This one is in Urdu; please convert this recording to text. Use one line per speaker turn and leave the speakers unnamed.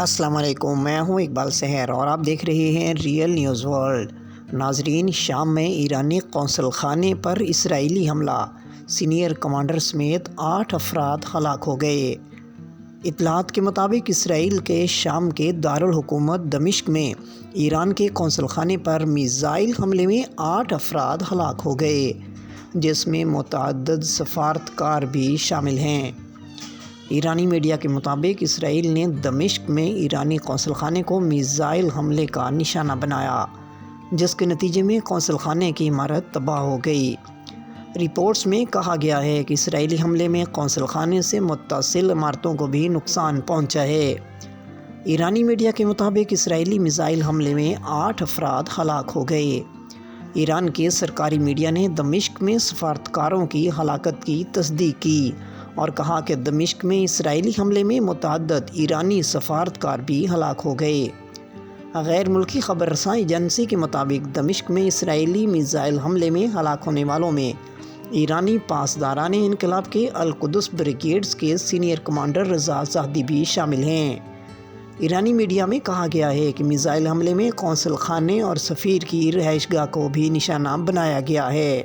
السلام علیکم، میں ہوں اقبال سحر اور آپ دیکھ رہے ہیں ریئل نیوز ورلڈ۔ ناظرین، شام میں ایرانی قونصل خانے پر اسرائیلی حملہ، سینئر کمانڈر سمیت 8 افراد ہلاک ہو گئے۔ اطلاعات کے مطابق اسرائیل کے شام کے دارالحکومت دمشق میں ایران کے قونصل خانے پر میزائل حملے میں 8 افراد ہلاک ہو گئے، جس میں متعدد سفارتکار بھی شامل ہیں۔ ایرانی میڈیا کے مطابق اسرائیل نے دمشق میں ایرانی قونصل خانے کو میزائل حملے کا نشانہ بنایا، جس کے نتیجے میں قونصل خانے کی عمارت تباہ ہو گئی۔ رپورٹس میں کہا گیا ہے کہ اسرائیلی حملے میں قونصل خانے سے متصل عمارتوں کو بھی نقصان پہنچا ہے۔ ایرانی میڈیا کے مطابق اسرائیلی میزائل حملے میں 8 افراد ہلاک ہو گئے۔ ایران کے سرکاری میڈیا نے دمشق میں سفارتکاروں کی ہلاکت کی تصدیق کی اور کہا کہ دمشق میں اسرائیلی حملے میں متعدد ایرانی سفارتکار بھی ہلاک ہو گئے۔ غیر ملکی خبر رساں ایجنسی کے مطابق دمشق میں اسرائیلی میزائل حملے میں ہلاک ہونے والوں میں ایرانی پاسداران انقلاب کے القدس بریگیڈز کے سینئر کمانڈر رضا زاہدی بھی شامل ہیں۔ ایرانی میڈیا میں کہا گیا ہے کہ میزائل حملے میں قونصل خانے اور سفیر کی رہائش گاہ کو بھی نشانہ بنایا گیا ہے۔